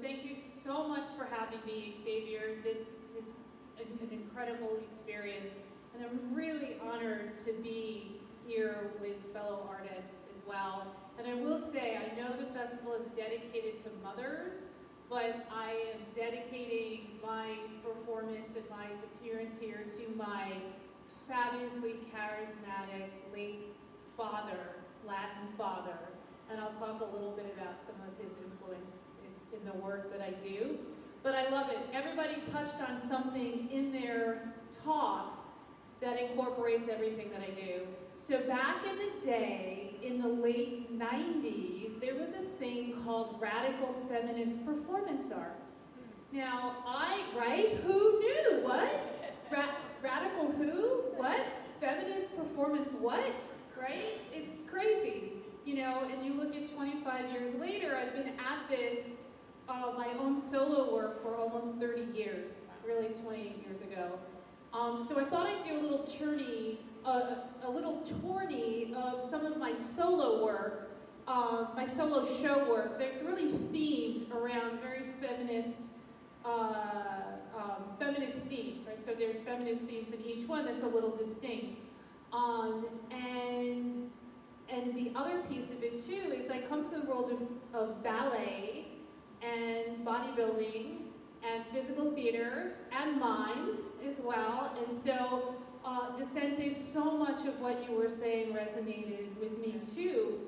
thank you so much for having me, Xavier. This is an incredible experience, and I'm really honored to be here with fellow artists as well. And I will say, I know the festival is dedicated to mothers, but I am dedicating my performance and my appearance here to my fabulously charismatic late father, Latin father. And I'll talk a little bit about some of his influence in the work that I do. But I love it. Everybody touched on something in their talks that incorporates everything that I do. So back in the day, in the late 90s, there was a thing called radical feminist performance art. Now, right? Who knew? What? Radical who? What? Feminist performance what? Right? It's crazy. You know, and you look at 25 years later, I've been at this, my own solo work for almost 30 years, really 28 years ago. So I thought I'd do a little tourney of some of my solo work, my solo show work that's really themed around very feminist, feminist themes, right? So there's feminist themes in each one that's a little distinct. And the other piece of it too is I come from the world of ballet and bodybuilding and physical theater and mime as well. And so Vicente, so much of what you were saying resonated with me too.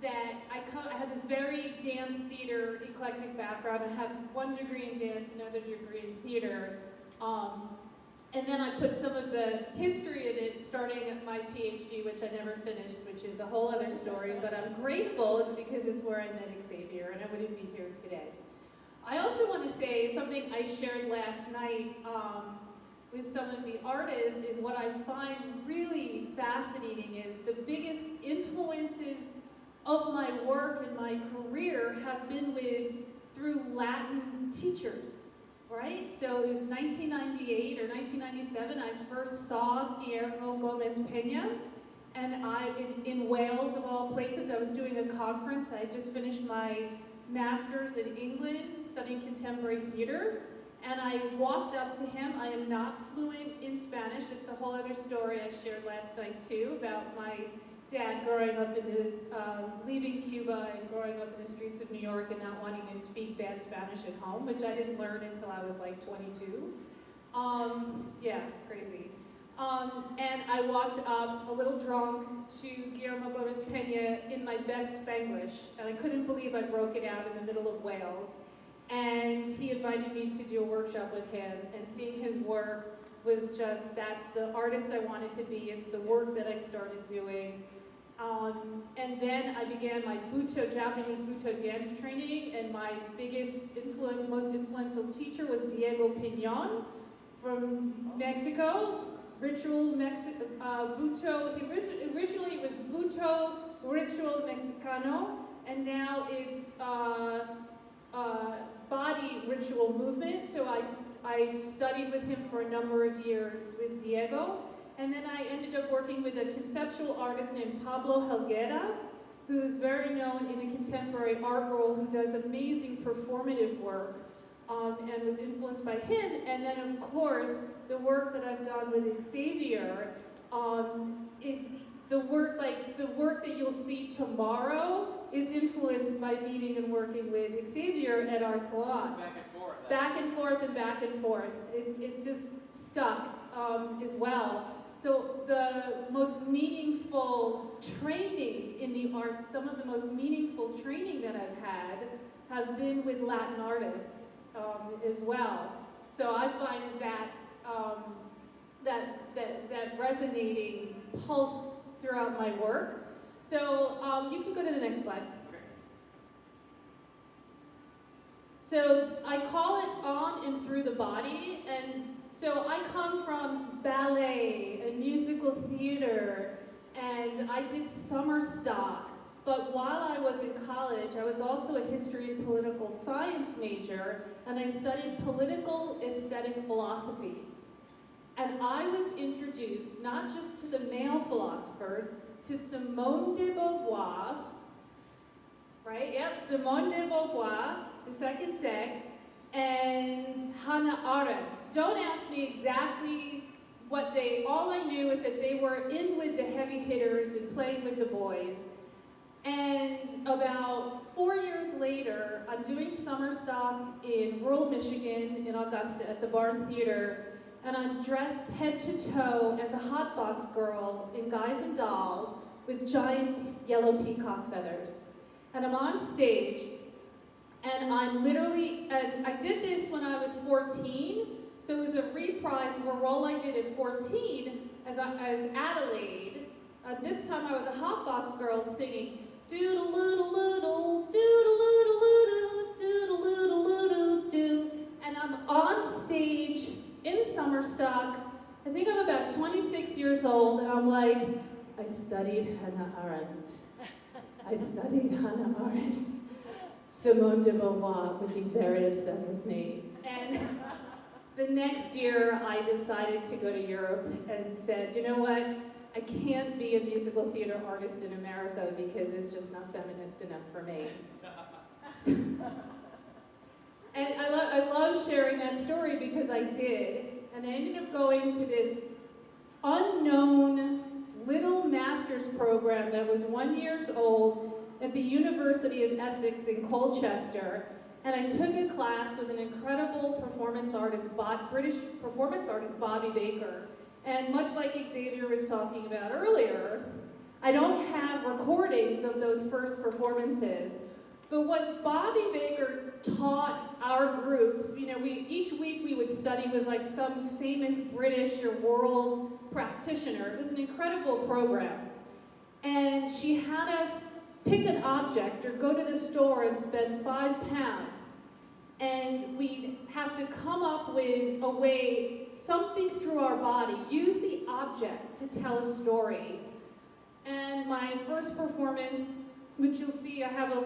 That I have this very dance theater eclectic background. I have 1 degree in dance, another degree in theater. And then I put some of the history of it, starting at my PhD, which I never finished, which is a whole other story, but I'm grateful, it's because it's where I met Xavier, and I wouldn't be here today. I also want to say something I shared last night with some of the artists is what I find really fascinating is the biggest influences of my work and my career have been through Latin teachers. Right? So it was 1998 or 1997, I first saw Guillermo Gomez Peña, and in Wales, of all places, I was doing a conference. I just finished my master's in England, studying contemporary theater, and I walked up to him. I am not fluent in Spanish. It's a whole other story I shared last night, too, about my dad growing up leaving Cuba and growing up in the streets of New York and not wanting to speak bad Spanish at home, which I didn't learn until I was like 22. Yeah, crazy. And I walked up a little drunk to Guillermo Gomez Peña in my best Spanglish, and I couldn't believe I broke it out in the middle of Wales. And he invited me to do a workshop with him, and seeing his work was just, that's the artist I wanted to be. It's the work that I started doing. And then I began my Japanese Buto dance training, and my biggest most influential teacher was Diego Piñon from Mexico. Buto, originally it was Buto Ritual Mexicano, and now it's body ritual movement. So I studied with him for a number of years with Diego. And then I ended up working with a conceptual artist named Pablo Helguera, who's very known in the contemporary art world, who does amazing performative work, and was influenced by him. And then, of course, the work that I've done with Xavier is the work that you'll see tomorrow is influenced by meeting and working with Xavier at our salons. Back and forth. Back and forth and back and forth. It's just stuck as well. So the most meaningful training in the arts, some of the most meaningful training that I've had have been with Latin artists as well. So I find that that resonating pulse throughout my work. So you can go to the next slide. So I call it on and through the body, and so I come from ballet and musical theater, and I did summer stock. But while I was in college, I was also a history and political science major, and I studied political aesthetic philosophy. And I was introduced, not just to the male philosophers, to Simone de Beauvoir, right? Yep, Simone de Beauvoir, The Second Sex, and Hannah Arendt. Don't ask me exactly what all I knew is that they were in with the heavy hitters and playing with the boys. And about 4 years later, I'm doing summer stock in rural Michigan, in Augusta, at the Barn Theater, and I'm dressed head to toe as a hotbox girl in Guys and Dolls with giant yellow peacock feathers. And I'm on stage, and I'm literally, and I did this when I was 14, so it was a reprise of a role I did at 14 as Adelaide. This time I was a hotbox girl singing doodle-loodle-loodle, doodle-loodle-loodle, doodle-loodle-loodle-doo. And I'm on stage in summer stock. I think I'm about 26 years old, and I'm like, I studied Hannah Arendt. I studied Hannah Arendt. Simone de Beauvoir would be very upset with me. And the next year, I decided to go to Europe and said, you know what? I can't be a musical theater artist in America because it's just not feminist enough for me. And I love sharing that story because I did. And I ended up going to this unknown little master's program that was 1 year old at the University of Essex in Colchester. And I took a class with an incredible performance artist, British performance artist, Bobby Baker. And much like Xavier was talking about earlier, I don't have recordings of those first performances. But what Bobby Baker taught our group, you know, each week we would study with like some famous British or world practitioner. It was an incredible program. And she had us pick an object or go to the store and spend £5. And we'd have to come up with a way, something through our body, use the object to tell a story. And my first performance, which you'll see, I have a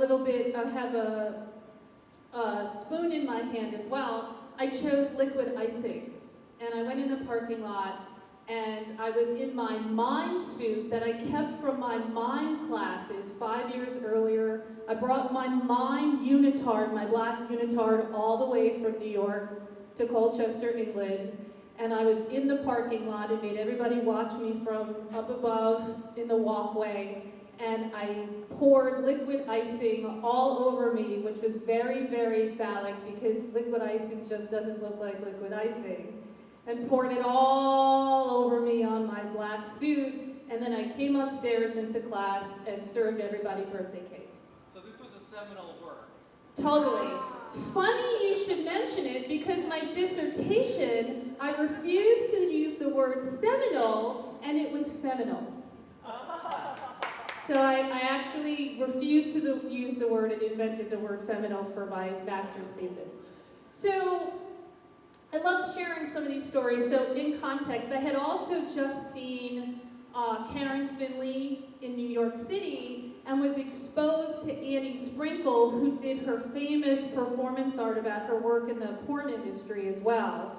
spoon in my hand as well. I chose liquid icing. And I went in the parking lot, and I was in my mime suit that I kept from my mime classes 5 years earlier. I brought my mime unitard, my black unitard, all the way from New York to Colchester, England. And I was in the parking lot and made everybody watch me from up above in the walkway. And I poured liquid icing all over me, which was very, very phallic because liquid icing just doesn't look like liquid icing. And poured it all over me on my black suit, and then I came upstairs into class and served everybody birthday cake. So this was a seminal work. Totally. Funny you should mention it, because my dissertation, I refused to use the word seminal, and it was feminal. So I actually refused to use the word and invented the word feminal for my master's thesis. So I love sharing some of these stories. So in context, I had also just seen Karen Finley in New York City and was exposed to Annie Sprinkle, who did her famous performance art about her work in the porn industry as well.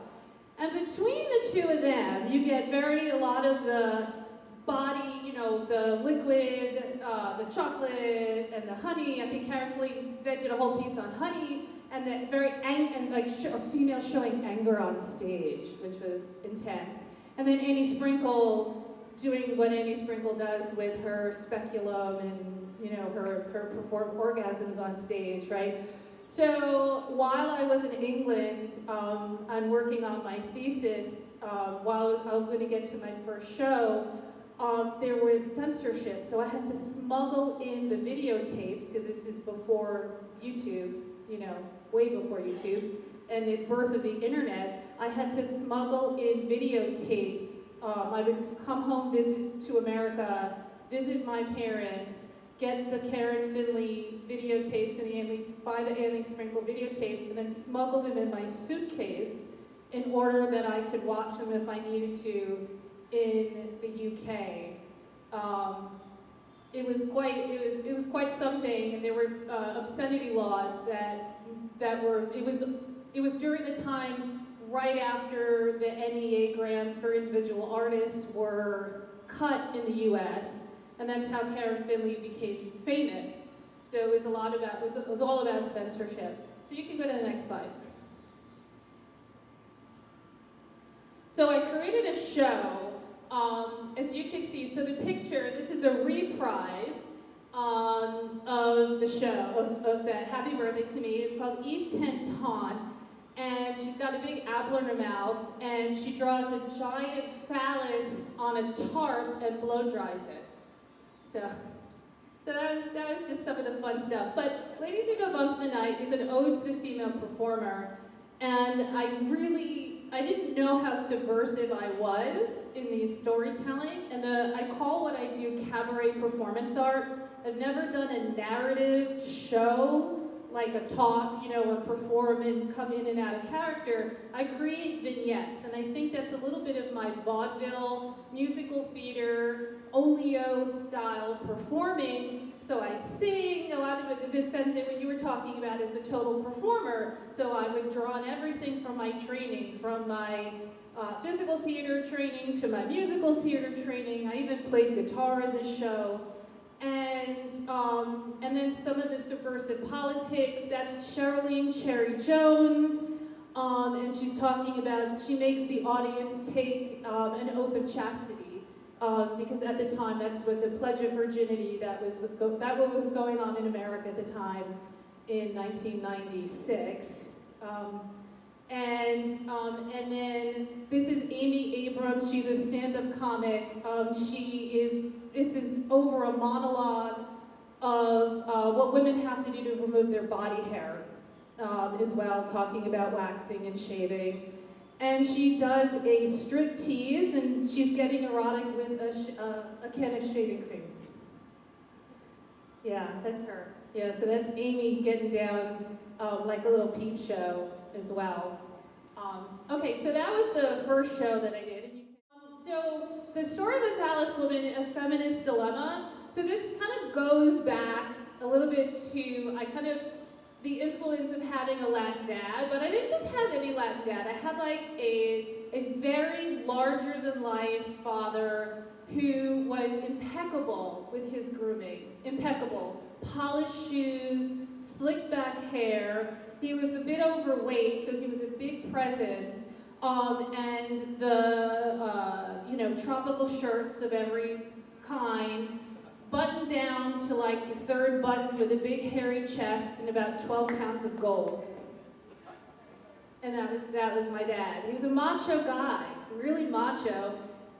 And between the two of them, you get a lot of the body, you know, the liquid, the chocolate, and the honey. I think Karen Finley did a whole piece on honey. And a female showing anger on stage, which was intense. And then Annie Sprinkle doing what Annie Sprinkle does with her speculum and, you know, her orgasms on stage, right? So while I was in England, I'm working on my thesis. While I was going to get to my first show, there was censorship. So I had to smuggle in the videotapes, because this is before YouTube, you know, way before YouTube, and the birth of the internet. I had to smuggle in videotapes. I would come home, visit to America, visit my parents, get the Karen Finley videotapes and buy the Annie Sprinkle videotapes, and then smuggle them in my suitcase in order that I could watch them if I needed to in the UK. It was quite something, and there were obscenity laws it was during the time right after the NEA grants for individual artists were cut in the US, and that's how Karen Finley became famous. So it was all about censorship. So you can go to the next slide. So I created a show, as you can see. So the picture, this is a reprise of the show, of the Happy Birthday to Me. It's called Eve Tenton. And she's got a big apple in her mouth, and she draws a giant phallus on a tarp and blow dries it. So that was just some of the fun stuff. But Ladies Who Go Bump in the Night is an ode to the female performer, and I didn't know how subversive I was in the storytelling, and I call what I do cabaret performance art. I've never done a narrative show, like a talk, or perform and come in and out of character. I create vignettes, and I think that's a little bit of my vaudeville, musical theater, oleo style performing. So I sing, a lot of it, Vicente, what you were talking about is the total performer. So I would draw on everything from my training, from my physical theater training to my musical theater training. I even played guitar in the show. And then some of the subversive politics, that's Charlene Cherry Jones, and she's talking about, she makes the audience take an oath of chastity, because at the time, that's what the Pledge of Virginity, that was what was going on in America at the time in 1996. And then this is Amy Abrams. She's a stand-up comic. This is over a monologue of what women have to do to remove their body hair as well, talking about waxing and shaving. And she does a striptease, and she's getting erotic with a can of shaving cream. Yeah, that's her. Yeah, so that's Amy getting down like a little peep show as well. Okay, so that was the first show that I did. So the story of the phallus woman, a feminist dilemma. So this kind of goes back a little bit to the influence of having a Latin dad, but I didn't just have any Latin dad. I had like a very larger than life father who was impeccable with his grooming, impeccable. Polished shoes, slick back hair. He was a bit overweight, so he was a big presence. And the, tropical shirts of every kind, buttoned down to like the third button with a big hairy chest and about 12 pounds of gold. And that was my dad. He was a macho guy, really macho.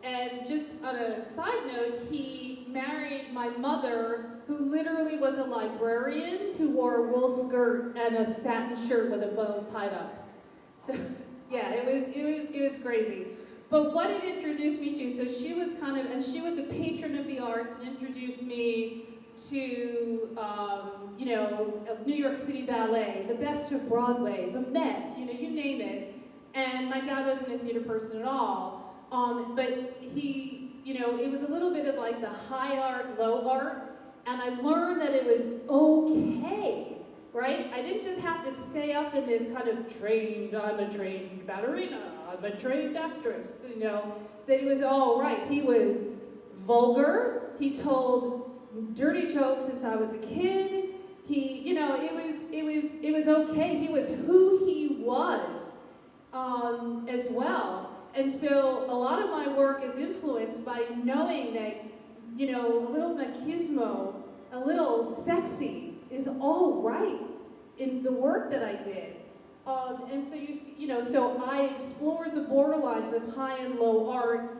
And just on a side note, he married my mother, who literally was a librarian who wore a wool skirt and a satin shirt with a bow tied up. So yeah, it was crazy. But what it introduced me to, so she was and she was a patron of the arts and introduced me to, New York City Ballet, the best of Broadway, the Met, you name it. And my dad wasn't a theater person at all. But he, it was a little bit of like the high art, low art, and I learned that it was okay, right? I didn't just have to stay up in this kind of I'm a trained ballerina, I'm a trained actress, that it was all right. He was vulgar, he told dirty jokes since I was a kid, it was okay, he was who he was as well. And so a lot of my work is influenced by knowing that, a little machismo, a little sexy is all right in the work that I did. And so so I explored the borderlines of high and low art.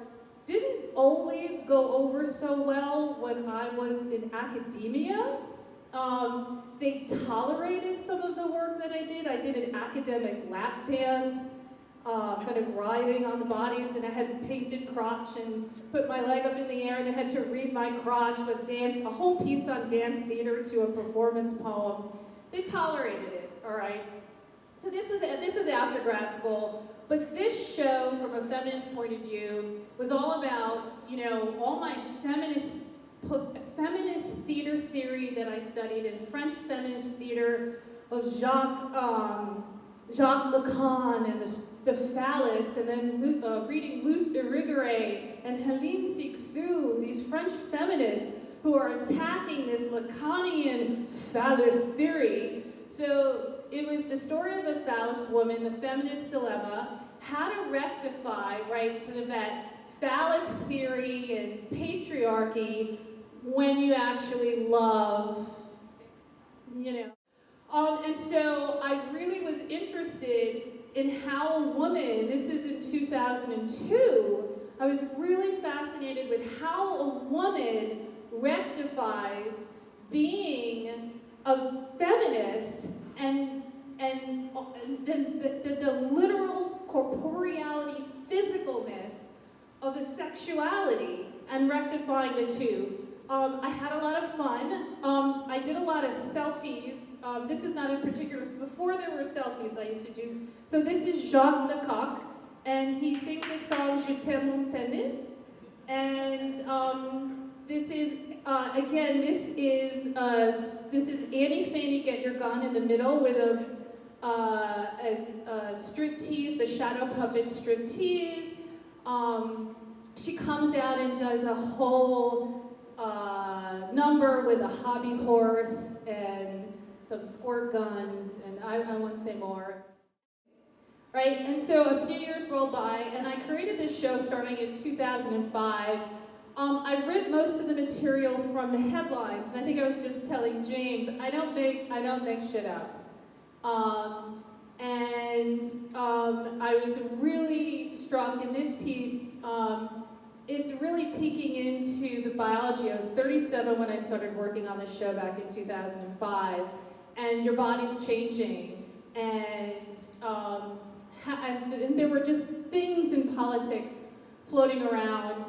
Didn't always go over so well when I was in academia. They tolerated some of the work that I did. I did an academic lap dance, kind of writhing on the bodies, and I had painted crotch and put my leg up in the air, and they had to read my crotch with a whole piece on dance theater to a performance poem. They tolerated it, all right? So this was after grad school, but this show, from a feminist point of view, was all about, all my feminist theater theory that I studied in French feminist theater of Jacques Lacan and the phallus, and then reading Luce Irigaray and Hélène Cixous, these French feminists who are attacking this Lacanian phallus theory. So it was the story of a phallus woman, the feminist dilemma, how to rectify, right, kind of that phallic theory and patriarchy when you actually love, you know. And so I really was interested in how a woman, this is in 2002, I was really fascinated with how a woman rectifies being a feminist and the literal corporeality, physicalness of a sexuality and rectifying the two. I had a lot of fun. I did a lot of selfies. This is not in particular, before there were selfies I used to do. So this is Jacques Lecoq, and he sings the song Je t'aime mon pénis. And this is, again, this is Annie Fanny Get Your Gun in the middle with a striptease, the shadow puppet striptease. She comes out and does a whole number with a hobby horse and some squirt guns, and I won't say more. Right, and so a few years rolled by, and I created this show starting in 2005. I read most of the material from the headlines, and I think I was just telling James, I don't make shit up. I was really struck in this piece. It's really peeking into the biology. I was 37 when I started working on the show back in 2005, and your body's changing, and there were just things in politics floating around.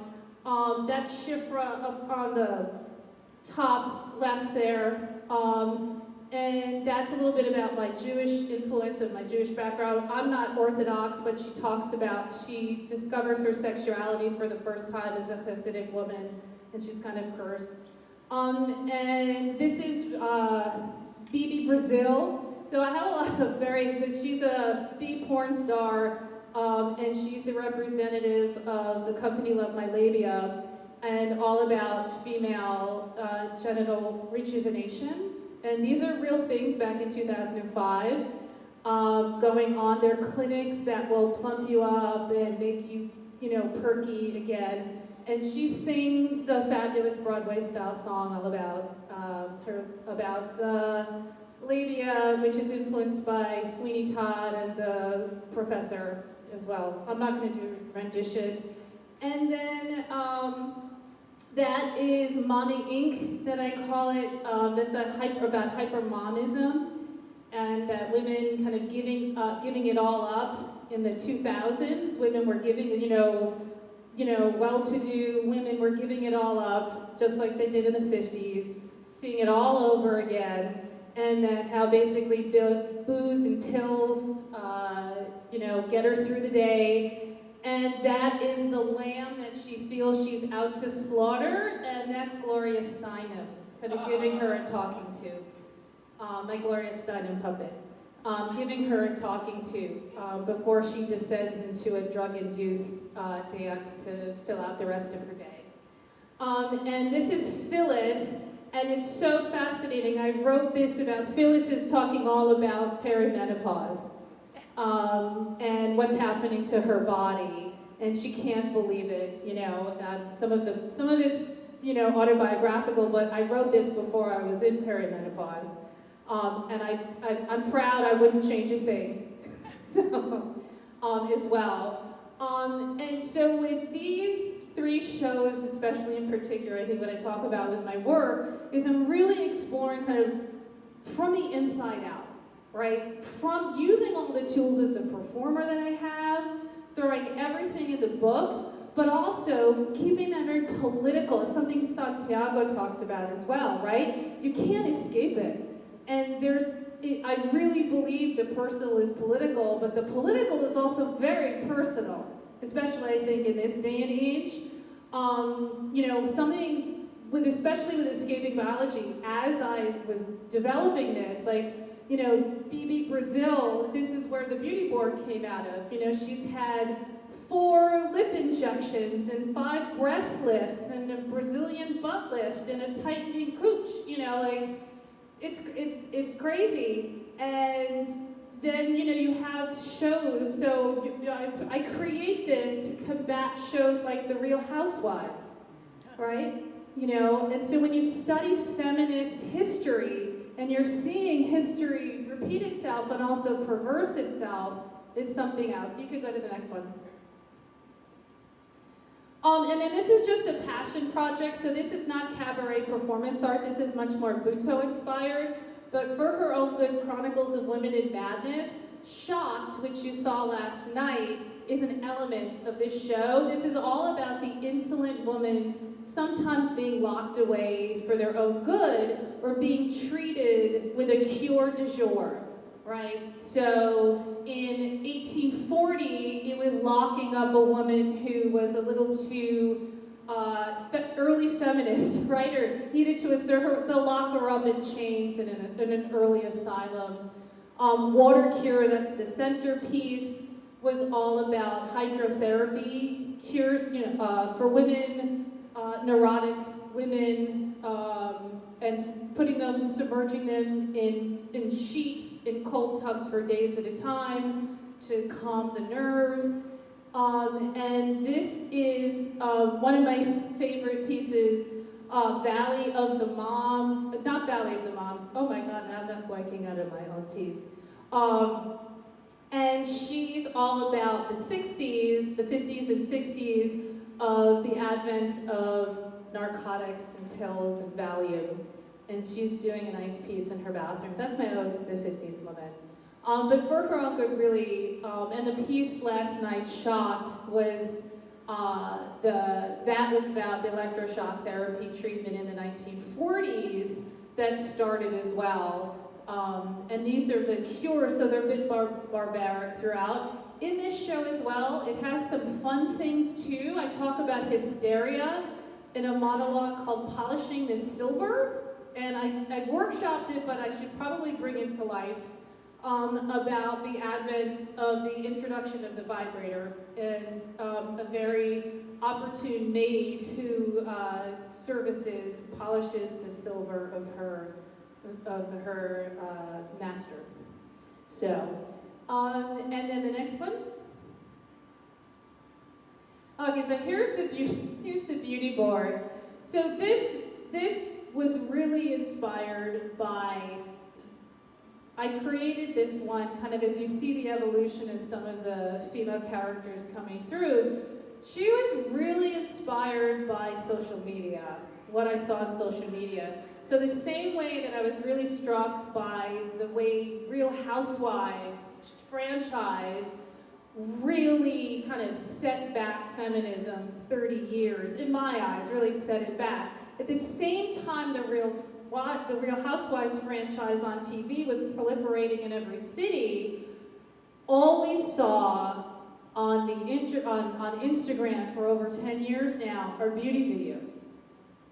That Shifra up on the top left there, and that's a little bit about my Jewish influence of my Jewish background. I'm not Orthodox, but she discovers her sexuality for the first time as a Hasidic woman, and she's kind of cursed. And this is Bibi Brazil. So I have a lot of she's a big porn star, and she's the representative of the company Love My Labia, and all about female genital rejuvenation. And these are real things back in 2005, going on. They're clinics that will plump you up and make you, perky again. And she sings a fabulous Broadway-style song all about about the labia, which is influenced by Sweeney Todd and the Professor as well. I'm not going to do a rendition. And then that is Mommy Inc., that I call it. That's about hypermonism, and that women kind of giving it all up in the 2000s. Women were giving, well-to-do women were giving it all up, just like they did in the 50s, seeing it all over again, and then how basically booze and pills, get her through the day. And that is the lamb that she feels she's out to slaughter, and that's Gloria Steinem, kind of giving her a talking to. My Gloria Steinem puppet. Giving her a talking to before she descends into a drug-induced dance to fill out the rest of her day. And this is Phyllis, and it's so fascinating. I wrote this about, Phyllis is talking all about perimenopause. And what's happening to her body, and she can't believe it, some of it's, autobiographical, but I wrote this before I was in perimenopause, and I'm proud I wouldn't change a thing, so, as well. And so with these three shows, especially in particular, I think what I talk about with my work is I'm really exploring kind of from the inside out. Right? From using all the tools as a performer that I have, throwing everything in the book, but also keeping that very political. It's something Santiago talked about as well, right? You can't escape it. And I really believe the personal is political, but the political is also very personal, especially I think in this day and age. Something especially with escaping biology, as I was developing this, Bibi Brazil, this is where the beauty board came out of. She's had 4 lip injections and 5 breast lifts and a Brazilian butt lift and a tightening cooch. It's crazy. And then, you know, you have shows. So I create this to combat shows like The Real Housewives, right? You know, and so when you study feminist history and you're seeing history repeat itself and also perverse itself, it's something else. You could go to the next one. And then this is just a passion project, so this is not cabaret performance art, this is much more Butoh inspired. But for her own good, Chronicles of Women in Madness, Shocked, which you saw last night, is an element of this show. This is all about the insolent woman sometimes being locked away for their own good or being treated with a cure du jour, right? So in 1840, it was locking up a woman who was a little too early feminist, right? Or needed to assert her, they'll lock her up in chains in an early asylum. Water Cure, that's the centerpiece, was all about hydrotherapy, cures, you know, for women, neurotic women, and putting them, submerging them in sheets, in cold tubs for days at a time to calm the nerves. And this is one of my favorite pieces, Valley of the Mom, not Valley of the Moms, oh my God, now I'm not blanking out of my own piece. And she's all about the 60s, the 50s and 60s of the advent of narcotics and pills and Valium. And she's doing a nice piece in her bathroom. That's my ode to the 50s woman. But for her own good, really, and the piece last night, Shocked, was that was about the electroshock therapy treatment in the 1940s that started as well. And these are the cures, so they're a bit barbaric throughout. In this show as well, it has some fun things too. I talk about hysteria in a monologue called Polishing the Silver, and I workshopped it, but I should probably bring it to life. About the advent of the introduction of the vibrator and a very opportune maid who polishes the silver of her master. So, and then the next one. Okay, so here's the beauty board. So this was really inspired by. I created this one kind of as you see the evolution of some of the female characters coming through. She was really inspired by social media, what I saw on social media. So the same way that I was really struck by the way Real Housewives franchise really kind of set back feminism 30 years, in my eyes, really set it back. At the same time, the Real Housewives franchise on TV was proliferating in every city. All we saw on Instagram for over 10 years now are beauty videos.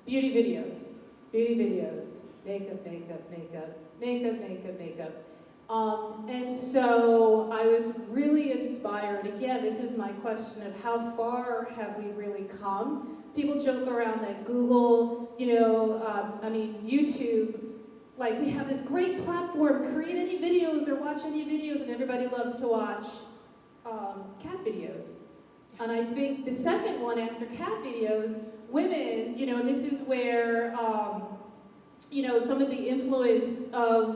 Beauty videos. Beauty videos. Makeup, makeup, makeup. Makeup, makeup, makeup. And so I was really inspired. Again, this is my question of how far have we really come? People joke around that Google, you know, YouTube, like we have this great platform, create any videos or watch any videos, and everybody loves to watch cat videos. And I think the second one after cat videos, women, you know, and this is where, you know, some of the influence of,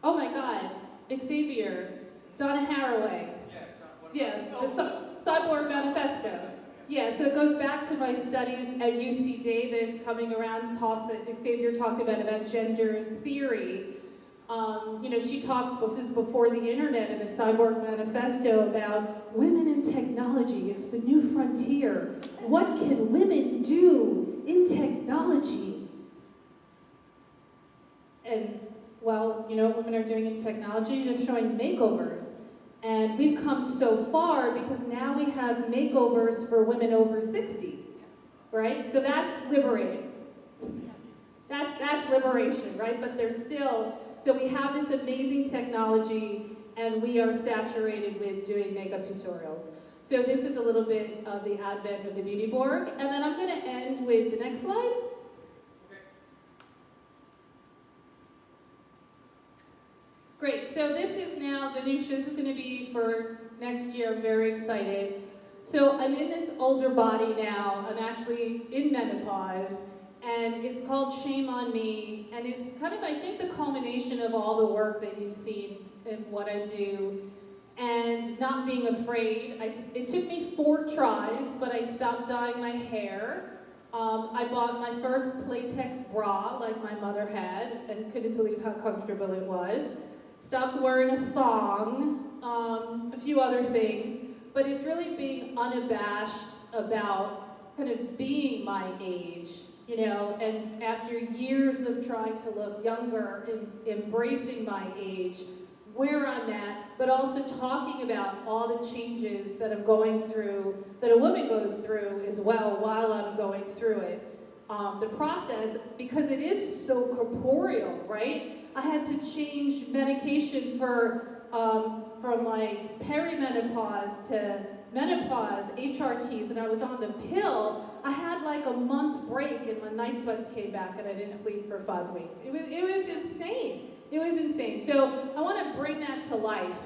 oh my God, Xavier, Donna Haraway. Yeah, the Cyborg Manifesto. Yeah, so it goes back to my studies at UC Davis, coming around talks that Xavier talked about gender theory. You know, she talks, this is before the internet, in the Cyborg Manifesto about women in technology. It's the new frontier. What can women do in technology? And, well, you know what women are doing in technology? Just showing makeovers. And we've come so far because now we have makeovers for women over 60, right? So that's liberating. That's liberation, right? But there's still, so we have this amazing technology and we are saturated with doing makeup tutorials. So this is a little bit of the advent of the beauty borg. And then I'm gonna end with the next slide. Great, so this is now, this is going to be for next year. I'm very excited. So I'm in this older body now. I'm actually in menopause, and it's called Shame on Me, and it's kind of, I think, the culmination of all the work that you've seen in what I do, and not being afraid. It took me 4 tries, but I stopped dyeing my hair. I bought my first Playtex bra, like my mother had, and couldn't believe how comfortable it was. Stopped wearing a thong, a few other things, but it's really being unabashed about kind of being my age, you know, and after years of trying to look younger, embracing my age, where I'm at, but also talking about all the changes that I'm going through, that a woman goes through as well while I'm going through it. The process, because it is so corporeal, right? I had to change medication from like perimenopause to menopause, HRTs, and I was on the pill. I had like a month break and my night sweats came back and I didn't sleep for 5 weeks. It was insane. It was insane. So I want to bring that to life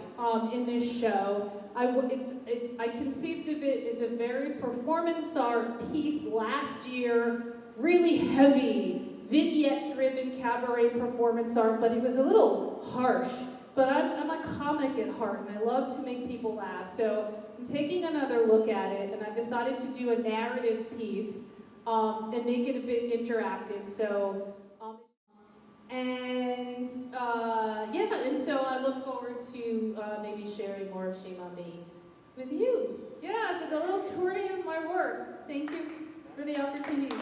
in this show. I conceived of it as a very performance art piece last year, really heavy, vignette-driven cabaret performance art, but it was a little harsh. But I'm a comic at heart, and I love to make people laugh. So I'm taking another look at it, and I've decided to do a narrative piece and make it a bit interactive. So, yeah, and so I look forward to maybe sharing more of Shame on Me with you. Yes, it's a little tourney of my work. Thank you for the opportunity.